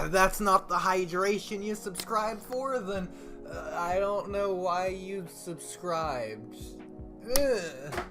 That's not the hydration you subscribed for, then I don't know why you subscribed. Ugh.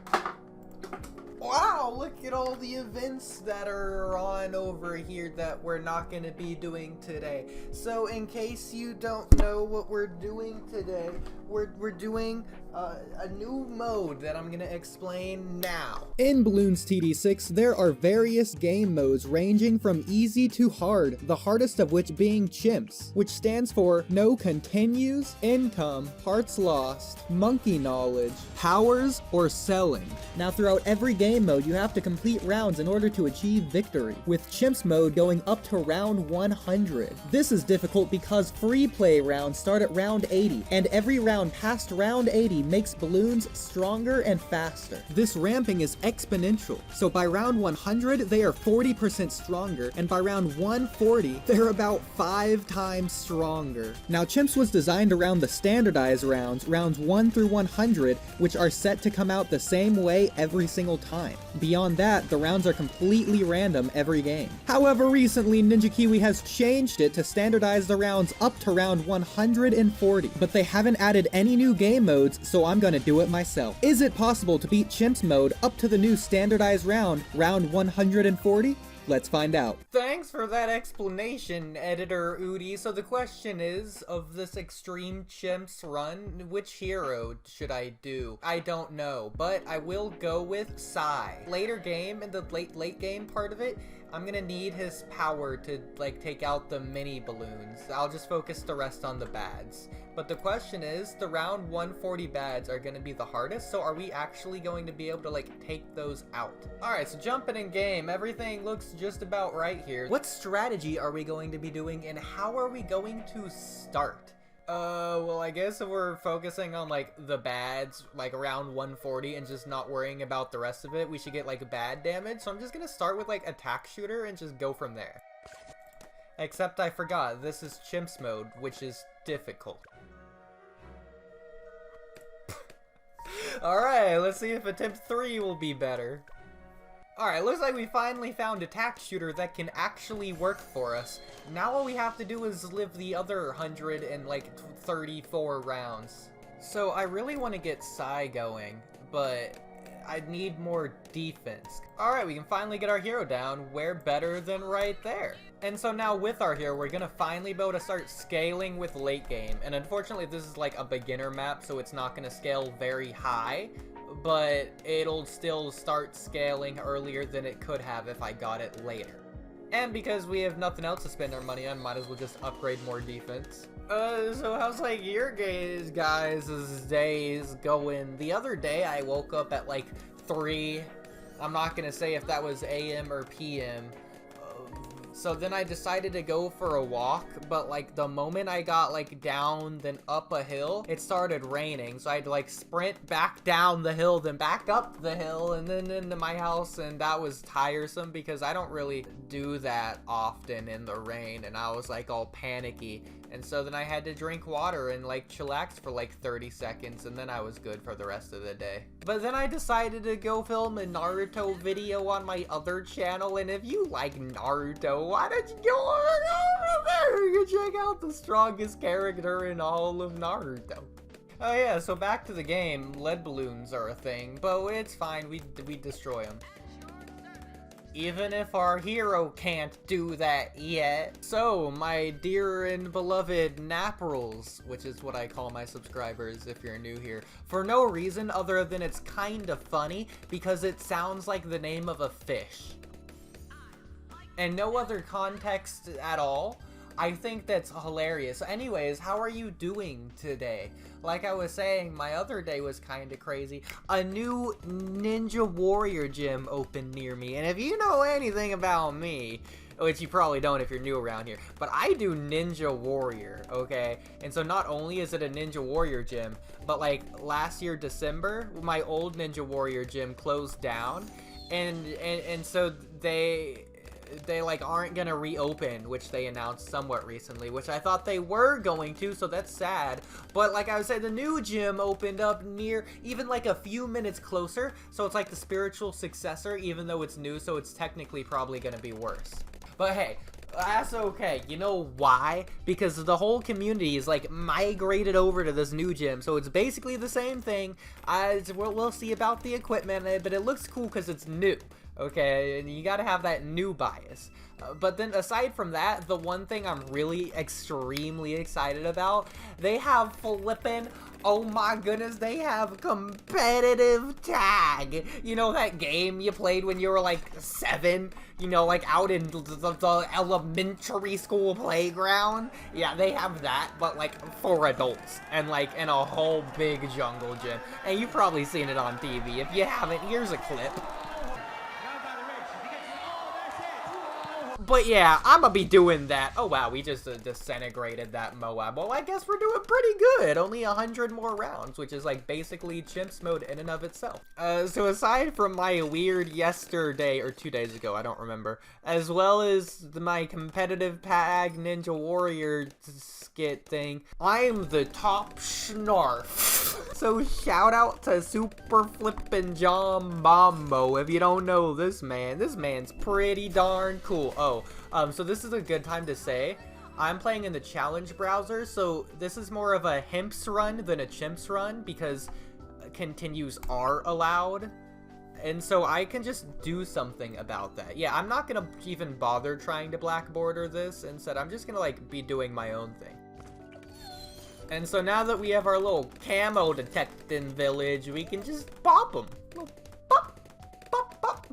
Wow, look at all the events that are on over here that we're not going to be doing today. So in case you don't know what we're doing today, we're doing a new mode that I'm going to explain now. In Bloons TD6, there are various game modes ranging from easy to hard, the hardest of which being Chimps, which stands for No Continues, Income, Hearts Lost, Monkey Knowledge, Powers, or Selling. Now throughout every game mode, you have to complete rounds in order to achieve victory, with Chimps mode going up to round 100. This is difficult because free play rounds start at round 80, and every round past round 80 makes Bloons stronger and faster. This ramping is exponential, so by round 100 they are 40% stronger, and by round 140 they're about 5 times stronger. Now Chimps was designed around the standardized rounds 1 through 100, which are set to come out the same way every single time. Beyond that, the rounds are completely random every game. However, recently Ninja Kiwi has changed it to standardize the rounds up to round 140, but they haven't added any new game modes, so I'm gonna do it myself. Is it possible to beat Chimps mode up to the new standardized round 140? Let's find out. Thanks for that explanation, Editor Udi. So the question is, of this Extreme Chimps run, which hero should I do? I don't know, but I will go with Psy. Later game, in the late game part of it, I'm gonna need his power to like take out the mini balloons. I'll just focus the rest on the bads. But the question is, the round 140 bads are gonna be the hardest, so are we actually going to be able to like take those out? Alright, so jumping in game, everything looks just about right here. What strategy are we going to be doing, and how are we going to start? Well, I guess if we're focusing on, like, the bads, like, around 140 and just not worrying about the rest of it, we should get, like, bad damage. So I'm just gonna start with, like, attack shooter and just go from there. Except I forgot, this is Chimps mode, which is difficult. Alright, let's see if attempt 3 will be better. Alright, looks like we finally found attack shooter that can actually work for us. Now all we have to do is live the other 134 rounds. So I really want to get Psy going, but I need more defense. Alright, we can finally get our hero down. Where better than right there? And so now with our hero, we're gonna finally be able to start scaling with late game. And unfortunately, this is like a beginner map, so it's not gonna scale very high. But it'll still start scaling earlier than it could have if I got it later. And because we have nothing else to spend our money on, might as well just upgrade more defense. So how's like your guys' days going? The other day I woke up at like 3. I'm not gonna say if that was AM or PM. So then I decided to go for a walk, but like the moment I got like down then up a hill, it started raining. So I had to like sprint back down the hill, then back up the hill, and then into my house, and that was tiresome because I don't really do that often in the rain, and I was like all panicky. And so then I had to drink water and like chillax for like 30 seconds, and then I was good for the rest of the day. But then I decided to go film a Naruto video on my other channel, and if you like Naruto, why don't you go over there? You check out the strongest character in all of Naruto. Oh yeah, so back to the game. Lead balloons are a thing, but it's fine, we destroy them. Even if our hero can't do that yet. So, my dear and beloved Naprals, which is what I call my subscribers if you're new here, for no reason other than it's kinda funny because it sounds like the name of a fish. And no other context at all. I think that's hilarious. Anyways, how are you doing today? Like I was saying, my other day was kind of crazy. A new Ninja Warrior gym opened near me, and if you know anything about me, which you probably don't if you're new around here, but I do Ninja Warrior, okay? And so not only is it a Ninja Warrior gym, but like last year December, my old Ninja Warrior gym closed down, and so they like aren't gonna reopen, which they announced somewhat recently, which I thought they were going to, so that's sad. But like I was saying, the new gym opened up near, even like a few minutes closer, so it's like the spiritual successor, even though it's new, so it's technically probably gonna be worse. But hey, That's okay. You know why? Because the whole community is like migrated over to this new gym, so it's basically the same thing. We'll see about the equipment, but it looks cool because it's new. Okay, and you gotta have that new bias. But then aside from that, the one thing I'm really extremely excited about, they have flippin', oh my goodness, they have competitive tag. You know that game you played when you were like 7? You know, like out in the elementary school playground? Yeah, they have that, but like for adults, and like in a whole big jungle gym. And you've probably seen it on TV. If you haven't, here's a clip. But yeah, I'm gonna be doing that. Oh wow, we just disintegrated that Moab. Well, I guess we're doing pretty good. Only 100 more rounds, which is like basically Chimps mode in and of itself. So aside from my weird yesterday, or 2 days ago, I don't remember, as well as my competitive tag Ninja Warrior skit thing, I'm the top snarf. So shout out to Super Flippin' John Bombo. If you don't know this man's pretty darn cool. So this is a good time to say, I'm playing in the challenge browser, so this is more of a Himps run than a Chimps run, because continues are allowed. And so I can just do something about that. Yeah, I'm not gonna even bother trying to black border this. Instead, I'm just gonna like be doing my own thing. And so now that we have our little camo detecting village, we can just pop them. Pop, pop, pop.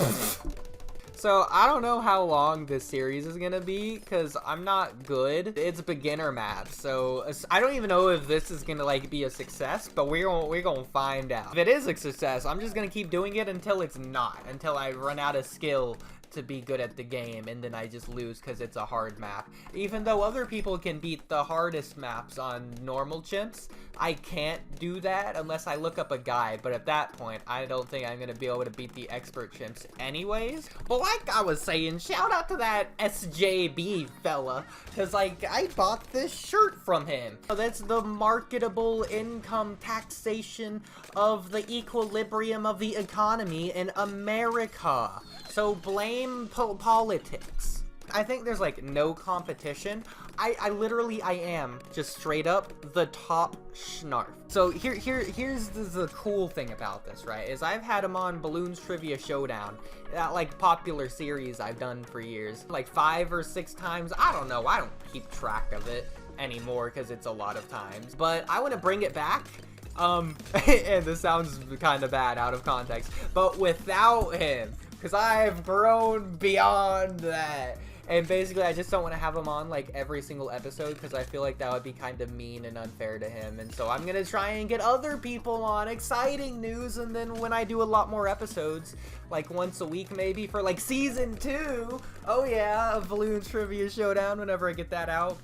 So I don't know how long this series is gonna be, because I'm not good. It's beginner maps, so I don't even know if this is gonna like be a success, but we're gonna find out. If it is a success, I'm just gonna keep doing it until it's not, until I run out of skill to be good at the game, and then I just lose because it's a hard map. Even though other people can beat the hardest maps on normal Chimps, I can't do that unless I look up a guide, but at that point, I don't think I'm gonna be able to beat the expert Chimps anyways. But like I was saying, shout out to that SJB fella, because like, I bought this shirt from him. So that's the marketable income taxation of the equilibrium of the economy in America. So blame politics. I think there's like no competition. I literally am just straight up the top schnarf. So here's the cool thing about this, right? Is I've had him on Bloons Trivia Showdown, that like popular series I've done for years, like 5 or 6 times. I don't know. I don't keep track of it anymore because it's a lot of times. But I want to bring it back. And this sounds kind of bad out of context, but without him, because I've grown beyond that. And basically, I just don't want to have him on like every single episode, because I feel like that would be kind of mean and unfair to him. And so I'm going to try and get other people on, exciting news, and then when I do a lot more episodes, like once a week maybe for like season 2, oh yeah, of Bloons Trivia Showdown, whenever I get that out.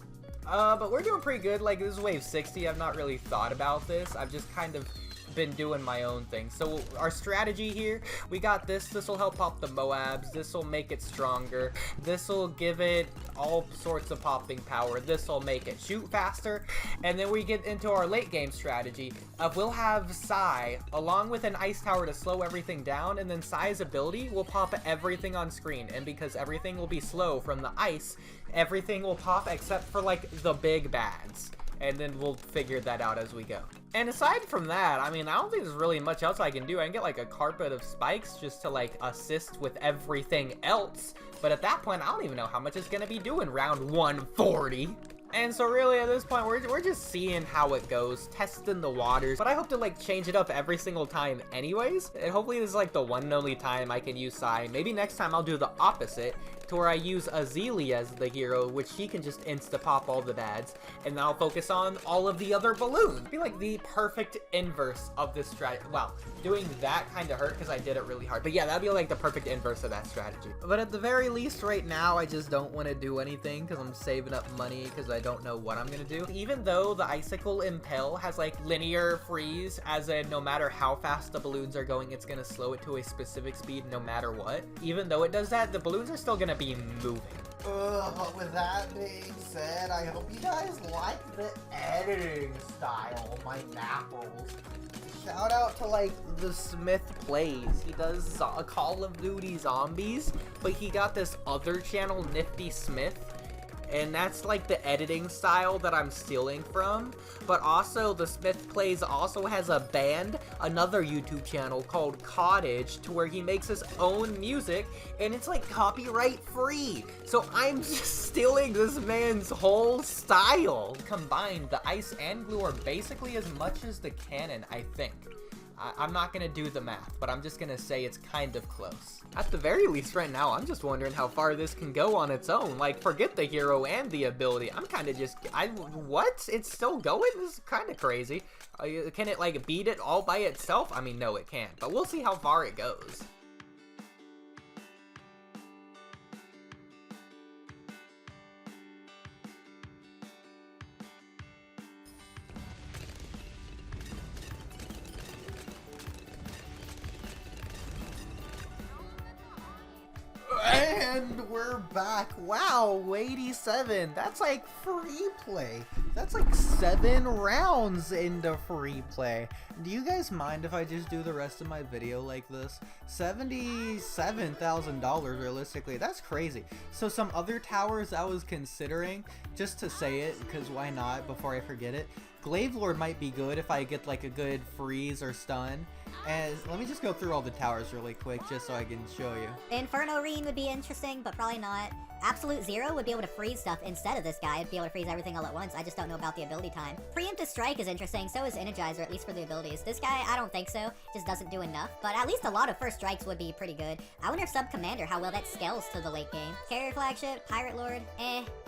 But we're doing pretty good. Like, this is wave 60. I've not really thought about this. I've just kind of been doing my own thing. So our strategy here, we got this will help pop the Moabs, this will make it stronger, this will give it all sorts of popping power, this will make it shoot faster, and then we get into our late game strategy of we'll have Psy along with an ice tower to slow everything down, and then Psy's ability will pop everything on screen, and because everything will be slow from the ice, everything will pop except for like the big bads. And then we'll figure that out as we go. And aside from that, I mean, I don't think there's really much else I can do. I can get like a carpet of spikes just to like assist with everything else. But at that point, I don't even know how much it's gonna be doing round 140. And so really at this point, we're just seeing how it goes, testing the waters. But I hope to like change it up every single time anyways. And hopefully this is like the one and only time I can use Psy. Maybe next time I'll do the opposite, to where I use Azili as the hero, which she can just insta-pop all the bads. And then I'll focus on all of the other balloons. It'd be like the perfect inverse of this strategy. Well, doing that kind of hurt because I did it really hard. But yeah, that'd be like the perfect inverse of that strategy. But at the very least right now, I just don't want to do anything because I'm saving up money because I don't know what I'm gonna do. Even though the Icicle Impel has like linear freeze, as in no matter how fast the balloons are going, it's gonna slow it to a specific speed no matter what. Even though it does that, the balloons are still gonna be moving. With that being said, I hope you guys like the editing style of my Mapples. Shout out to like the Smith Plays. He does Call of Duty Zombies, but he got this other channel, Nifty Smith, and that's like the editing style that I'm stealing from. But also, the Smith Plays also has a band, another YouTube channel called Cottage, to where he makes his own music, and it's like copyright free. So I'm just stealing this man's whole style. Combined, the ice and glue are basically as much as the cannon, I think. I'm not gonna do the math, but I'm just gonna say it's kind of close. At the very least right now, I'm just wondering how far this can go on its own. Like, forget the hero and the ability. I'm kind of just, what? It's still going? This is kind of crazy. Can it, like, beat it all by itself? I mean, no, it can't, but we'll see how far it goes. And we're back. Wow, 87. That's like free play. That's like 7 rounds into free play. Do you guys mind if I just do the rest of my video like this? $77,000 realistically. That's crazy. So some other towers I was considering, just to say it, because why not before I forget it. Glaive Lord might be good if I get like a good freeze or stun. And let me just go through all the towers really quick just so I can show you. Inferno Reen would be interesting, but probably not. Absolute Zero would be able to freeze stuff instead of this guy. It'd be able to freeze everything all at once. I just don't know about the ability time. Preemptive Strike is interesting, so is Energizer, at least for the abilities. This guy, I don't think so. Just doesn't do enough. But at least a lot of first strikes would be pretty good. I wonder if Sub Commander, how well that scales to the late game. Carrier Flagship, Pirate Lord,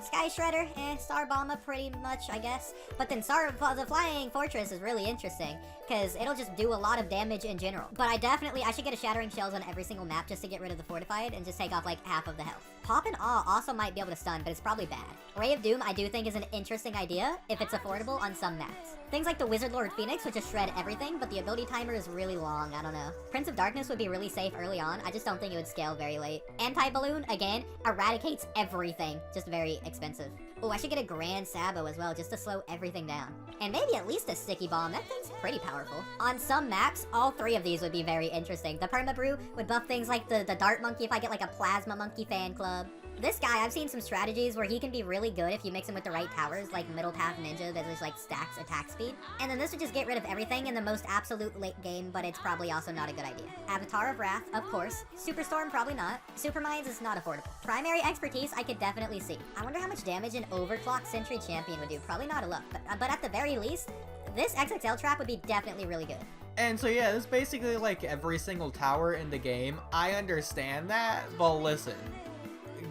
Sky Shredder, Star Bomber pretty much, I guess. But then the Flying Fortress is really interesting, because it'll just do a lot of damage in general. But I should get a Shattering Shells on every single map just to get rid of the Fortified and just take off like half of the health. Pop and Awe also might be able to stun, but it's probably bad. Ray of Doom I do think is an interesting idea if it's affordable on some maps. Things like the Wizard Lord Phoenix would just shred everything, but the ability timer is really long, I don't know. Prince of Darkness would be really safe early on, I just don't think it would scale very late. Anti-Balloon, again, eradicates everything, just very expensive. Oh, I should get a Grand Sabo as well, just to slow everything down. And maybe at least a Sticky Bomb, that thing's pretty powerful. On some maps, all 3 of these would be very interesting. The Perma Brew would buff things like the Dart Monkey if I get like a Plasma Monkey fan club. This guy, I've seen some strategies where he can be really good if you mix him with the right towers, like Middle Path Ninja that just like stacks attack speed. And then this would just get rid of everything in the most absolute late game, but it's probably also not a good idea. Avatar of Wrath, of course. Superstorm, probably not. Superminds is not affordable. Primary Expertise, I could definitely see. I wonder how much damage an Overclock Sentry Champion would do. Probably not a lot, but at the very least, this XXL trap would be definitely really good. And so yeah, this is basically like every single tower in the game. I understand that, but listen.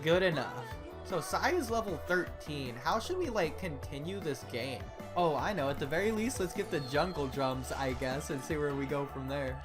Good enough. So Sai is level 13. How should we like continue this game? Oh, I know. At the very least, let's get the jungle drums, I guess, and see where we go from there.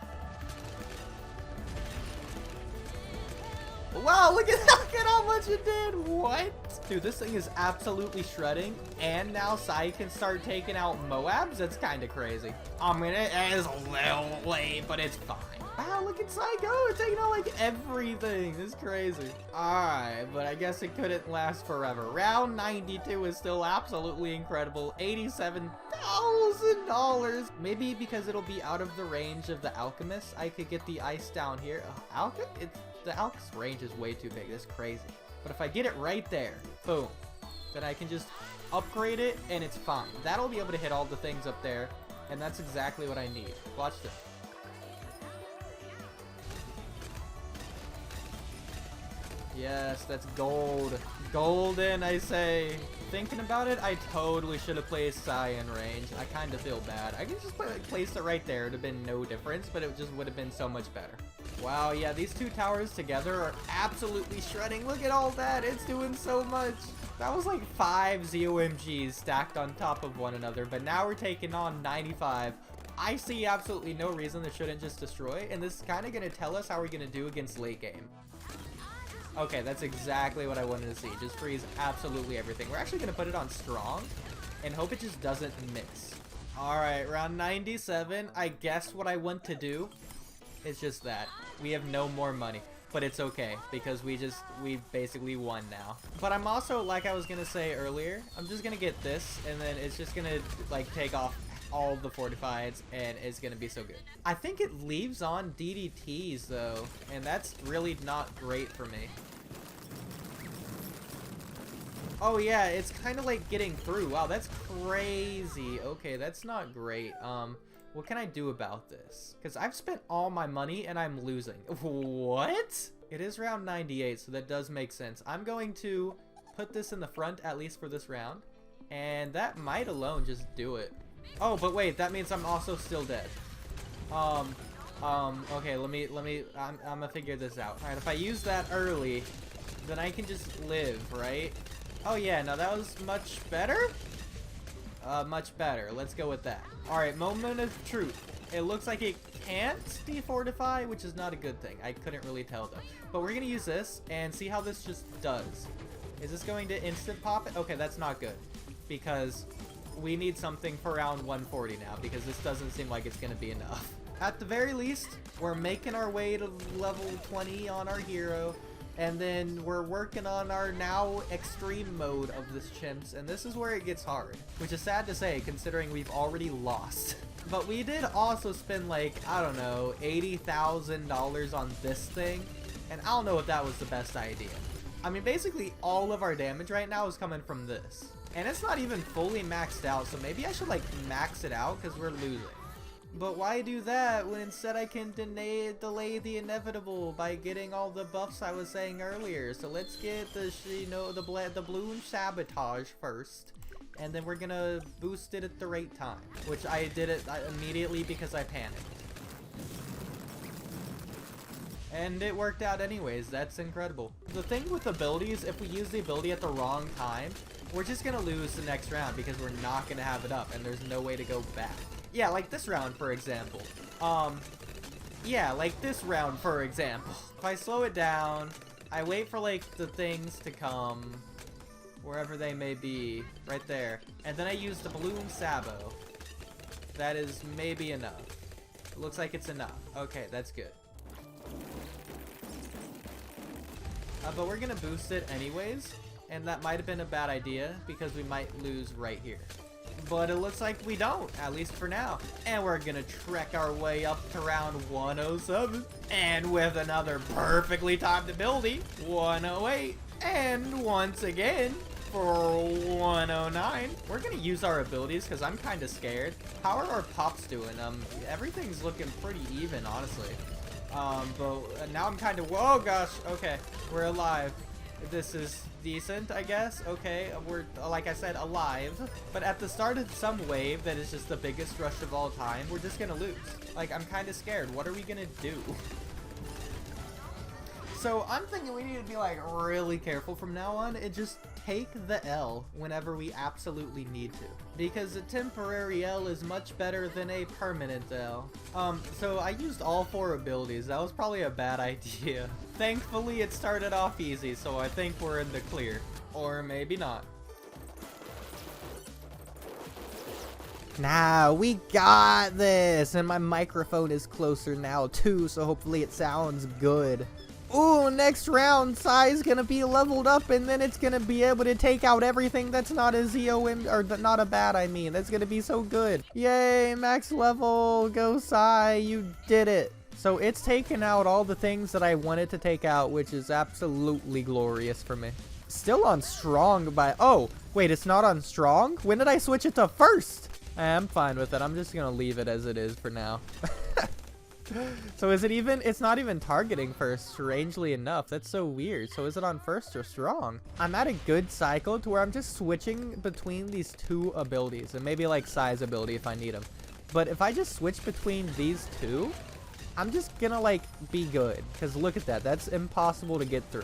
Wow, look at how much it did. What? Dude, this thing is absolutely shredding. And now Sai can start taking out Moabs? That's kind of crazy. I mean, it is a little late, but it's fine. Wow, look at Sai go. It's taking out like everything. This is crazy. Alright, but I guess it couldn't last forever. Round 92 is still absolutely incredible. $87,000. Maybe because it'll be out of the range of the Alchemist, I could get the ice down here. The Alchemist range is way too big. That's crazy. But if I get it right there, boom, then I can just upgrade it and it's fine. That'll be able to hit all the things up there, and that's exactly what I need. Watch this. Yes, that's gold. Golden, I say. Thinking about it, I totally should have placed Sai in range. I kind of feel bad. I could just place it right there. It would have been no difference, but it just would have been so much better. Wow, yeah, these 2 towers together are absolutely shredding. Look at all that. It's doing so much. That was like 5 ZOMGs stacked on top of one another, but now we're taking on 95. I see absolutely no reason this shouldn't just destroy, and this is kind of going to tell us how we're going to do against late game. Okay, that's exactly what I wanted to see. Just freeze absolutely everything. We're actually going to put it on strong and hope it just doesn't miss. Alright, round 97. I guess what I want to do is just that. We have no more money, but it's okay because we basically won now. But I'm also, like I was going to say earlier, I'm just going to get this and then it's just going to like take off all the fortifieds and it's gonna be so good. I think it leaves on DDTs though, and that's really not great for me. Oh yeah, it's kind of like getting through. Wow, that's crazy. Okay, that's not great. What can I do about this? Because I've spent all my money and I'm losing. What? It is round 98, so that does make sense. I'm going to put this in the front, at least for this round. And that might alone just do it. Oh, but wait, that means I'm also still dead. Okay, I'm gonna figure this out. Alright, if I use that early, then I can just live, right? Oh yeah, now that was much better? Much better. Let's go with that. Alright, moment of truth. It looks like it can't defortify, which is not a good thing. I couldn't really tell though. But we're gonna use this and see how this just does. Is this going to instant pop it? Okay, that's not good. Because we need something for round 140 now, because this doesn't seem like it's gonna be enough. At the very least, we're making our way to level 20 on our hero. And then we're working on our now extreme mode of this Chimps, and this is where it gets hard. Which is sad to say, considering we've already lost. But we did also spend like, I don't know, $80,000 on this thing. And I don't know if that was the best idea. I mean, basically all of our damage right now is coming from this. And it's not even fully maxed out, so maybe I should like max it out because we're losing. But why do that when instead I can delay the inevitable by getting all the buffs I was saying earlier? So let's get the, the Bloons sabotage first. And then we're gonna boost it at the right time. Which I did it immediately because I panicked. And it worked out anyways. That's incredible. The thing with abilities, if we use the ability at the wrong time, we're just gonna lose the next round because we're not gonna have it up and there's no way to go back. Yeah, like this round, for example. Yeah, like this round, for example. If I slow it down, I wait for, like, the things to come, wherever they may be, right there. And then I use the Bloons Sabo. That is maybe enough. It looks like it's enough. Okay, that's good. But we're gonna boost it anyways. And that might have been a bad idea, because we might lose right here. But it looks like we don't, at least for now. And we're gonna trek our way up to round 107. And with another perfectly timed ability, 108. And once again, for 109. We're gonna use our abilities because I'm kind of scared. How are our pops doing? Everything's looking pretty even, honestly. But now I'm kind of, whoa gosh, okay, we're alive. This is decent, I guess. Okay, we're, like I said, alive. But at the start of some wave that is just the biggest rush of all time, we're just gonna lose. Like, I'm kind of scared. What are we gonna do? So I'm thinking we need to be like really careful from now on and just take the L whenever we absolutely need to. Because a temporary L is much better than a permanent L. So I used all 4 abilities. That was probably a bad idea. Thankfully it started off easy, so I think we're in the clear. Or maybe not. Nah, we got this! And my microphone is closer now too, so hopefully it sounds good. Ooh, next round, Sai's gonna be leveled up, and then it's gonna be able to take out everything that's not a ZOM, or not a bad, I mean. That's gonna be so good. Yay, max level, go Sai, you did it. So it's taken out all the things that I wanted to take out, which is absolutely glorious for me. Still on strong by, oh, wait, it's not on strong? When did I switch it to first? I'm fine with it. I'm just gonna leave it as it is for now. So is it even, it's not even targeting first, strangely enough. That's so weird. So is it on first or strong? I'm at a good cycle to where I'm just switching between these 2 abilities, and maybe like Sai's ability if I need them. But if I just switch between these 2, I'm just gonna like be good, because look at that, that's impossible to get through.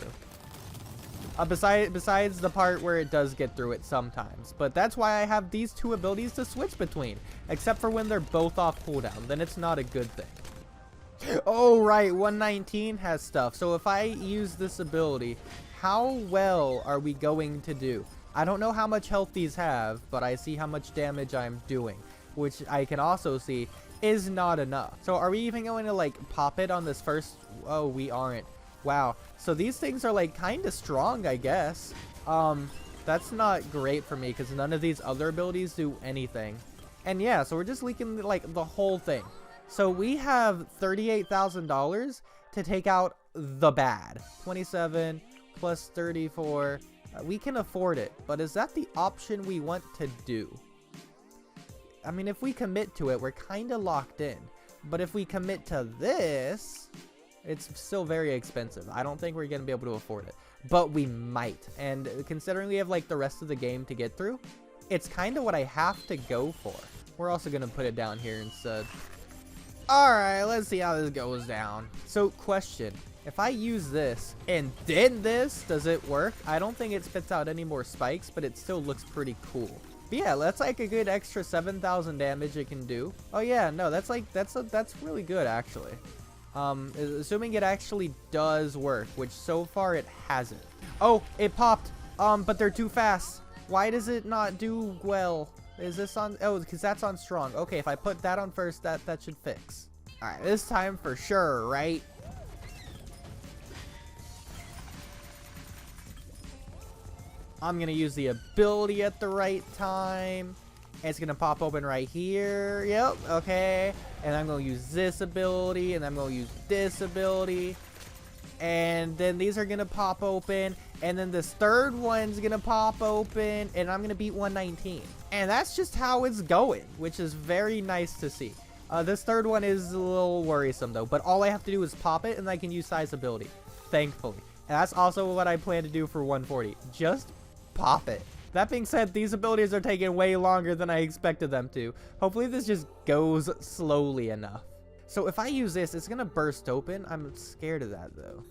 Besides the part where it does get through it sometimes. But that's why I have these 2 abilities to switch between, except for when they're both off cooldown, then it's not a good thing. Oh right, 119 has stuff. So if I use this ability, how well are we going to do? I don't know how much health these have, but I see how much damage I'm doing, which I can also see is not enough. So are we even going to like pop it on this first? Oh, we aren't. Wow. So these things are like kind of strong, I guess. That's not great for me because none of these other abilities do anything. And yeah, so we're just leaking like the whole thing. So we have $38,000 to take out the bad. 27 plus 34 We can afford it, but is that the option we want to do? I mean, if we commit to it, we're kind of locked in. But if we commit to this, it's still very expensive. I don't think we're going to be able to afford it. But we might. And considering we have like the rest of the game to get through, it's kind of what I have to go for. We're also going to put it down here instead. Alright, let's see how this goes down. So, question. If I use this and then this, does it work? I don't think it spits out any more spikes, but it still looks pretty cool. But yeah, that's like a good extra 7,000 damage it can do. Oh yeah, no, that's really good actually. Assuming it actually does work, which so far it hasn't. Oh, it popped. But they're too fast. Why does it not do well? Is this on? Oh, because that's on strong. Okay, if I put that on first, that should fix. All right, this time for sure, right? I'm gonna use the ability at the right time. It's gonna pop open right here. Yep, okay. And I'm gonna use this ability, and I'm gonna use this ability. And then these are gonna pop open. And then this third one's gonna pop open. And I'm gonna beat 119. And that's just how it's going, which is very nice to see. This third one is a little worrisome though. But all I have to do is pop it, and I can use size ability. Thankfully. And that's also what I plan to do for 140. Just pop it. That being said, these abilities are taking way longer than I expected them to. Hopefully this just goes slowly enough. So if I use this, it's gonna burst open. I'm scared of that though.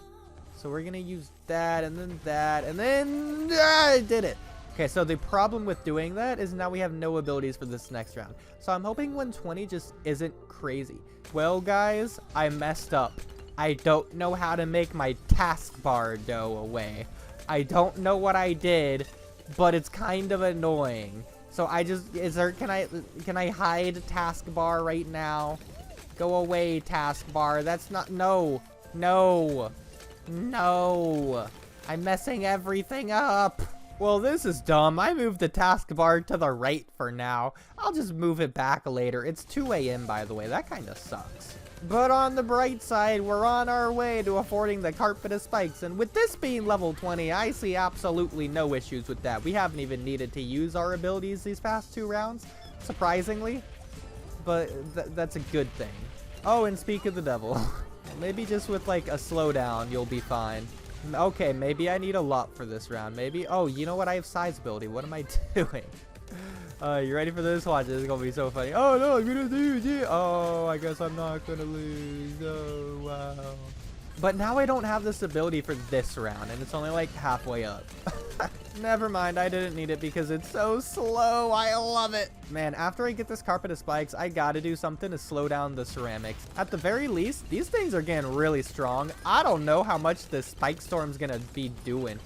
So we're gonna use that, and then I did it. Okay, so the problem with doing that is now we have no abilities for this next round. So I'm hoping 120 just isn't crazy. Well guys, I messed up. I don't know how to make my taskbar go away. I don't know what I did, but it's kind of annoying. So I just, can I hide taskbar right now? Go away, taskbar. That's not, no. I'm messing everything up. Well, this is dumb. I moved the taskbar to the right for now. I'll just move it back later. It's 2 a.m. by the way. That kind of sucks. But on the bright side, we're on our way to affording the carpet of spikes, and with this being level 20, I see absolutely no issues with that. We haven't even needed to use our abilities these past 2 rounds, surprisingly, but that's a good thing. Oh, and speak of the devil, maybe just with like a slowdown, you'll be fine. Okay, maybe I need a lot for this round, maybe. Oh, you know what? I have size ability. What am I doing? You ready for this? Watch, this is gonna be so funny. Oh no, I'm gonna lose it. Oh, I guess I'm not gonna lose. Oh wow. But now I don't have this ability for this round, and it's only like halfway up. Never mind, I didn't need it because it's so slow. I love it. Man, after I get this carpet of spikes, I gotta do something to slow down the ceramics. At the very least, these things are getting really strong. I don't know how much this spike storm's gonna be doing.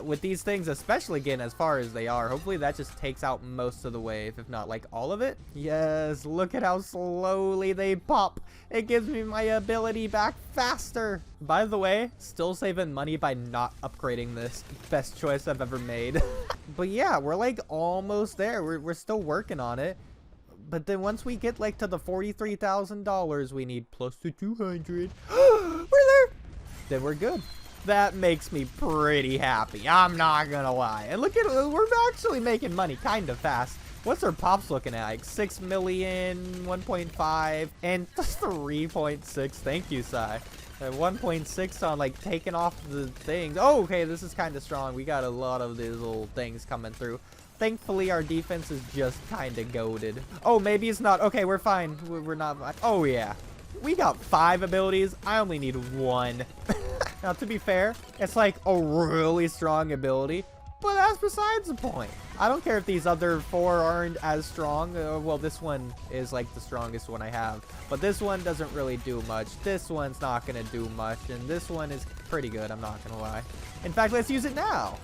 With these things, especially getting as far as they are, hopefully that just takes out most of the wave, if not like all of it. Yes, look at how slowly they pop. It gives me my ability back faster. By the way, still saving money by not upgrading this. Best choice I've ever made. But yeah, we're like almost there. We're still working on it. But then once we get like to the $43,000 we need plus the 200, we're there. Then we're good. That makes me pretty happy. I'm not gonna lie. And look at it, we're actually making money kind of fast. What's our pops looking at? Like 6 million, 1.5, and 3.6. Thank you, Sai. 1.6 on like taking off the things. Oh, okay, this is kind of strong. We got a lot of these little things coming through. Thankfully, our defense is just kind of goated. Oh, maybe it's not. Okay, we're fine. We're not. Oh, yeah. We got 5 abilities. I only need 1. Now, to be fair, it's like a really strong ability, but that's besides the point. I don't care if these other 4 aren't as strong. Well, this one is like the strongest one I have, but this one doesn't really do much. This one's not going to do much, and this one is pretty good, I'm not going to lie. In fact, let's use it now.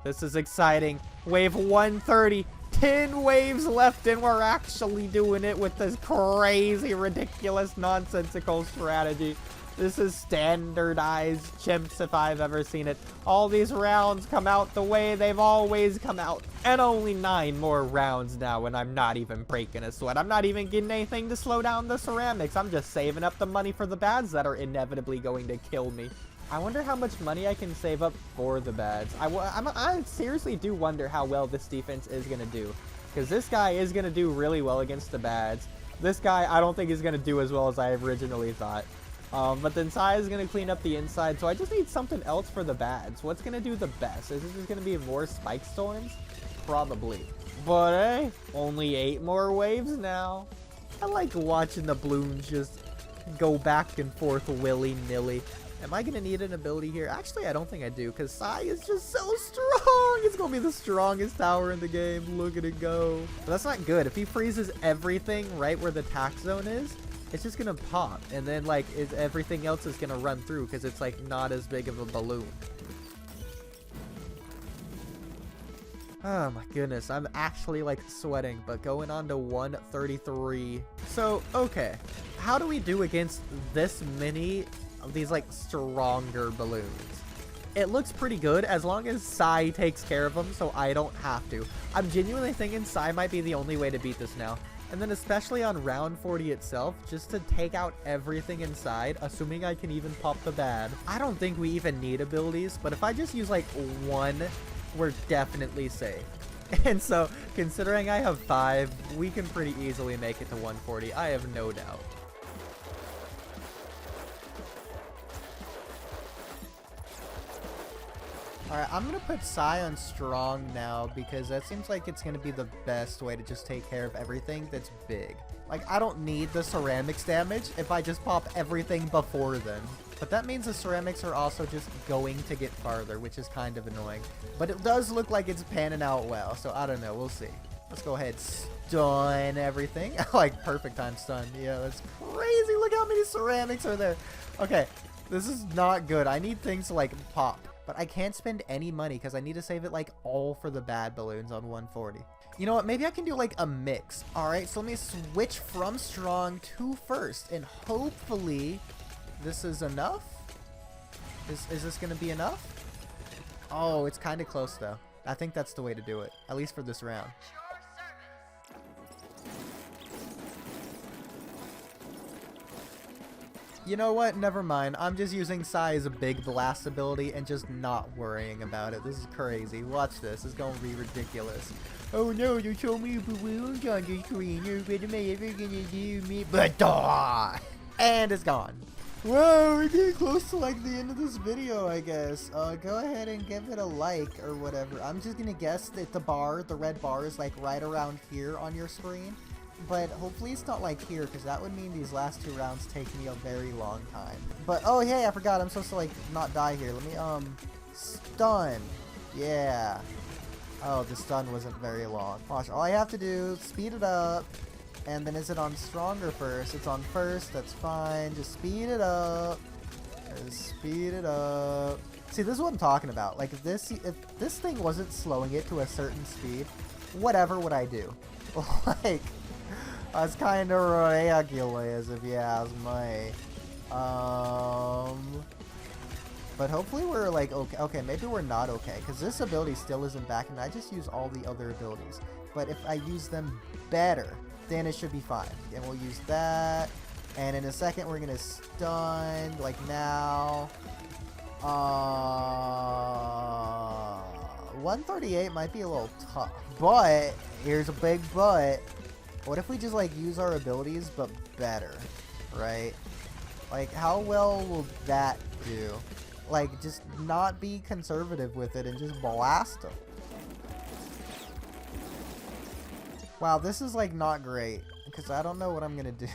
This is exciting. Wave 130. 10 waves left, and we're actually doing it with this crazy, ridiculous, nonsensical strategy. This is standardized Chimps if I've ever seen it. All these rounds come out the way they've always come out. And only 9 more rounds now, and I'm not even breaking a sweat. I'm not even getting anything to slow down the ceramics. I'm just saving up the money for the bads that are inevitably going to kill me. I wonder how much money I can save up for the bads. I seriously do wonder how well this defense is going to do. Because this guy is going to do really well against the bads. This guy, I don't think is going to do as well as I originally thought. But then Sai is going to clean up the inside, so I just need something else for the bads. What's going to do the best? Is this just going to be more spike storms? Probably. But hey, only 8 more waves now. I like watching the Bloons just go back and forth willy-nilly. Am I going to need an ability here? Actually, I don't think I do, because Sai is just so strong. It's going to be the strongest tower in the game. Look at it go. But that's not good. If he freezes everything right where the attack zone is, it's just going to pop. And then, like, everything else is going to run through, because it's, like, not as big of a balloon. Oh my goodness, I'm actually like sweating, but going on to 133. So, okay, how do we do against this many of these like stronger balloons? It looks pretty good as long as Sai takes care of them, so I don't have to. I'm genuinely thinking Sai might be the only way to beat this now. And then especially on round 40 itself, just to take out everything inside, assuming I can even pop the bad. I don't think we even need abilities, but if I just use like 1, we're definitely safe. And so, considering I have 5, we can pretty easily make it to 140. I have no doubt. Alright, I'm going to put Sai on strong now because that seems like it's going to be the best way to just take care of everything that's big. Like, I don't need the ceramics damage if I just pop everything before then. But that means the ceramics are also just going to get farther, which is kind of annoying. But it does look like it's panning out well, so I don't know. We'll see. Let's go ahead, stun everything. Like, perfect time stun. Yeah, that's crazy. Look how many ceramics are there. Okay, this is not good. I need things to, like, pop. But I can't spend any money because I need to save it, like, all for the bad balloons on 140. You know what? Maybe I can do, like, a mix. Alright, so let me switch from strong to first. And hopefully this is enough? Is this going to be enough? Oh, it's kind of close, though. I think that's the way to do it. At least for this round. You know what? Never mind. I'm just using Sai's big blast ability and just not worrying about it. This is crazy. Watch this. It's going to be ridiculous. Oh no, you told me balloons on the screen. You're ever gonna do me. But and it's gone. Whoa, we're getting close to like the end of this video, I guess. Go ahead and give it a like or whatever. I'm just gonna guess that the red bar is like right around here on your screen. But hopefully it's not like here, because that would mean these last 2 rounds take me a very long time. But, oh, hey, I forgot. I'm supposed to, like, not die here. Let me, stun. Yeah. Oh, the stun wasn't very long. Watch, all I have to do, speed it up. And then is it on stronger first? It's on first. That's fine. Just speed it up. Just speed it up. See, this is what I'm talking about. Like, if this thing wasn't slowing it to a certain speed, whatever would I do? Like... That's kind of ridiculous, if you ask me. But hopefully we're like okay. Okay, maybe we're not okay, because this ability still isn't back, and I just use all the other abilities. But if I use them better, then it should be fine. And we'll use that. And in a second, we're gonna stun like now. 138 might be a little tough, but here's a big but. What if we just, like, use our abilities, but better, right? Like, how well will that do? Like, just not be conservative with it and just blast them. Wow, this is, like, not great, because I don't know what I'm gonna do.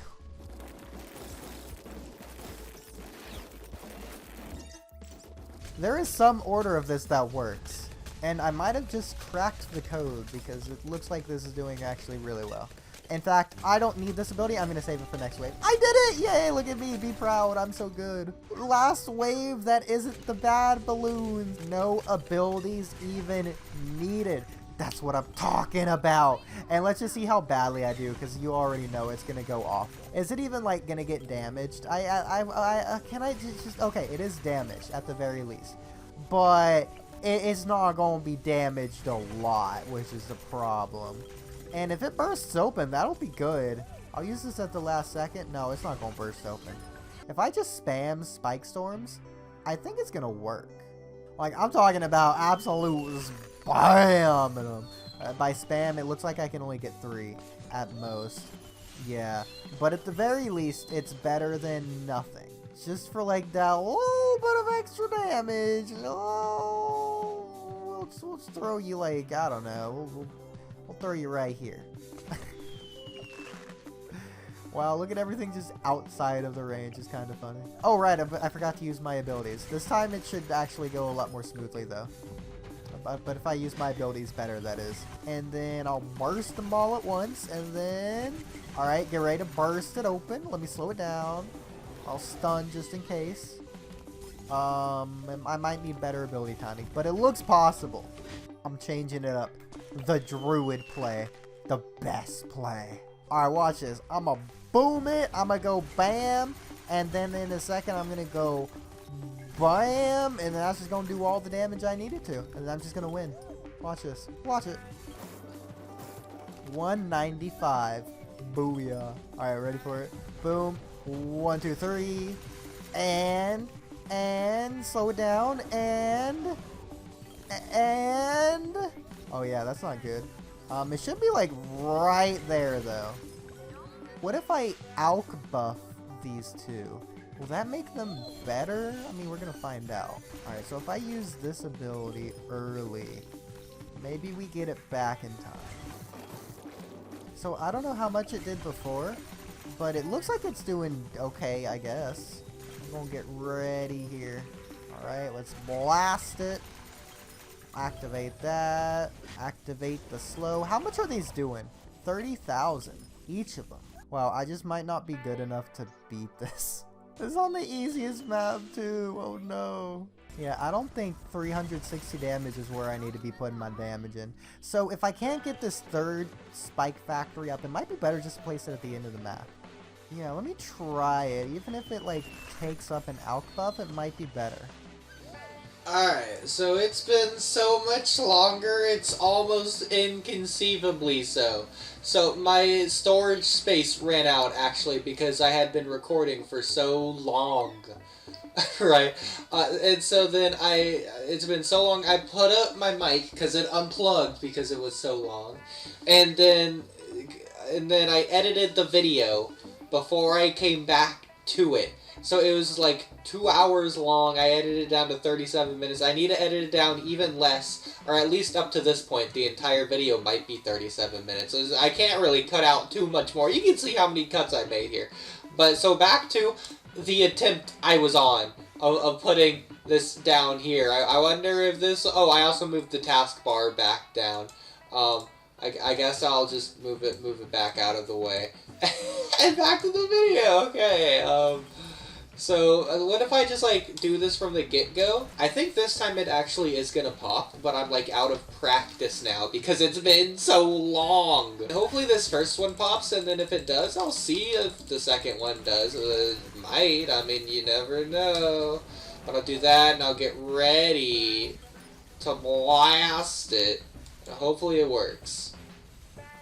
There is some order of this that works, and I might have just cracked the code, because it looks like this is doing actually really well. In fact, I don't need this ability. I'm going to save it for next wave. I did it! Yay, look at me. Be proud. I'm so good. Last wave that isn't the bad balloons. No abilities even needed. That's what I'm talking about. And let's just see how badly I do, because you already know it's going to go off. Is it even, like, going to get damaged? Can I just... Okay, it is damaged at the very least. But it's not going to be damaged a lot, which is the problem. And if it bursts open, that'll be good. I'll use this at the last second. No, it's not going to burst open. If I just spam spike storms, I think it's gonna work. Like, I'm talking about absolute spam in them. By spam, it looks like I can only get 3 at most. Yeah, but at the very least, it's better than nothing. Just for like that little bit of extra damage. Oh, we'll just throw you like, I don't know. We'll throw you right here. Wow, look at everything just outside of the range. It's kind of funny. Oh, right, I forgot to use my abilities. This time it should actually go a lot more smoothly, though. But if I use my abilities better, that is. And then I'll burst them all at once, and then... Alright, get ready to burst it open. Let me slow it down. I'll stun just in case. I might need better ability timing, but it looks possible. I'm changing it up. The Druid play. The best play. Alright, watch this. I'm gonna boom it. I'm gonna go bam. And then in a second, I'm gonna go bam. And then that's just gonna do all the damage I needed to. And I'm just gonna win. Watch this. Watch it. 195. Booyah. Alright, ready for it? Boom. 1, 2, 3. And slow it down. And. Oh yeah, that's not good. It should be like right there though. What if I alk buff these two? Will that make them better? I mean, we're gonna find out. Alright, so if I use this ability early, maybe we get it back in time. So I don't know how much it did before, but it looks like it's doing okay, I guess. I'm gonna get ready here. Alright, let's blast it. Activate that. Activate the slow. How much are these doing? 30,000 each of them. Wow, I just might not be good enough to beat this. It's on the easiest map too. Oh no. Yeah, I don't think 360 damage is where I need to be putting my damage in. So if I can't get this third spike factory up, it might be better just to place it at the end of the map. Yeah, let me try it. Even if it like takes up an alk buff, it might be better. Alright, so it's been so much longer, it's almost inconceivably so. So my storage space ran out, actually, because I had been recording for so long. Right? And so then it's been so long, I put up my mic, because it unplugged because it was so long. And then I edited the video before I came back to it. So it was like 2 hours long. I edited it down to 37 minutes. I need to edit it down even less, or at least up to this point, the entire video might be 37 minutes. So I can't really cut out too much more. You can see how many cuts I made here. But so back to the attempt I was on of putting this down here. I wonder if this... Oh, I also moved the taskbar back down. I guess I'll just move it back out of the way. And back to the video. Okay. So, what if I just, like, do this from the get-go? I think this time it actually is gonna pop, but I'm, like, out of practice now because it's been so long. Hopefully this first one pops, and then if it does, I'll see if the second one does. It might. I mean, you never know. But I'll do that, and I'll get ready to blast it. Hopefully it works.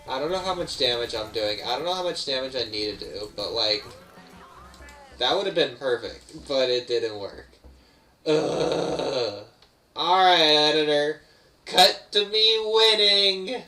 I don't know how much damage I'm doing. I don't know how much damage I need to do, but, like... That would have been perfect, but it didn't work. Ugh. Alright, editor. Cut to me winning!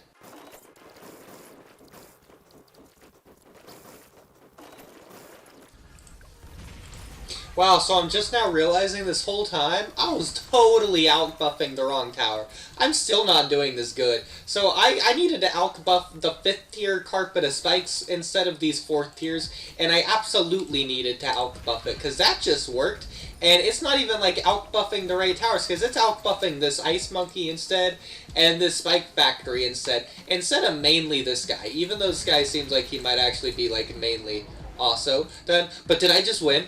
Wow, so I'm just now realizing this whole time, I was totally out-buffing the wrong tower. I'm still not doing this good. So I needed to out-buff the 5th tier Carpet of Spikes instead of these 4th tiers, and I absolutely needed to out-buff it, because that just worked. And it's not even like out-buffing the right towers, because it's out-buffing this Ice Monkey instead, and this Spike Factory instead of mainly this guy. Even though this guy seems like he might actually be like mainly also done. But did I just win?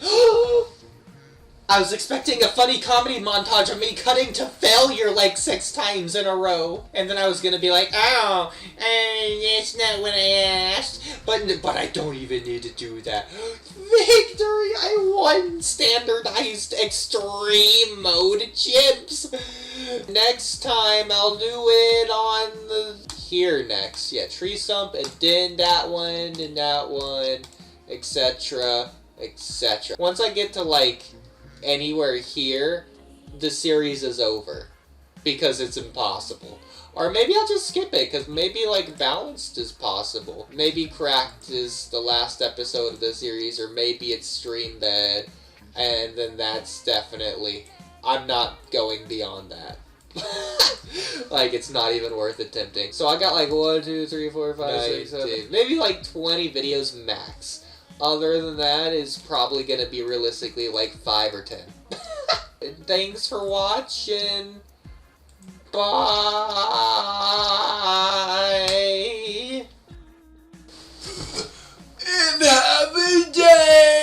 I was expecting a funny comedy montage of me cutting to failure like 6 times in a row. And then I was gonna be like, oh, that's not what I asked. But I don't even need to do that. Victory! I won standardized extreme mode Chimps. Next time I'll do it on the... Here next. Yeah, tree stump, and then that one, etc. Once I get to like anywhere here, the series is over. Because it's impossible. Or maybe I'll just skip it, because maybe, like, Balanced is possible. Maybe Cracked is the last episode of the series, or maybe it's Stream Dead, and then that's definitely... I'm not going beyond that. Like, it's not even worth attempting. So I got, like, 1, 2, 3, 4, 5, 6, 7, maybe, like, 20 videos max. Other than that is probably going to be realistically, like, 5 or 10. Thanks for watching. Bye. And have a day.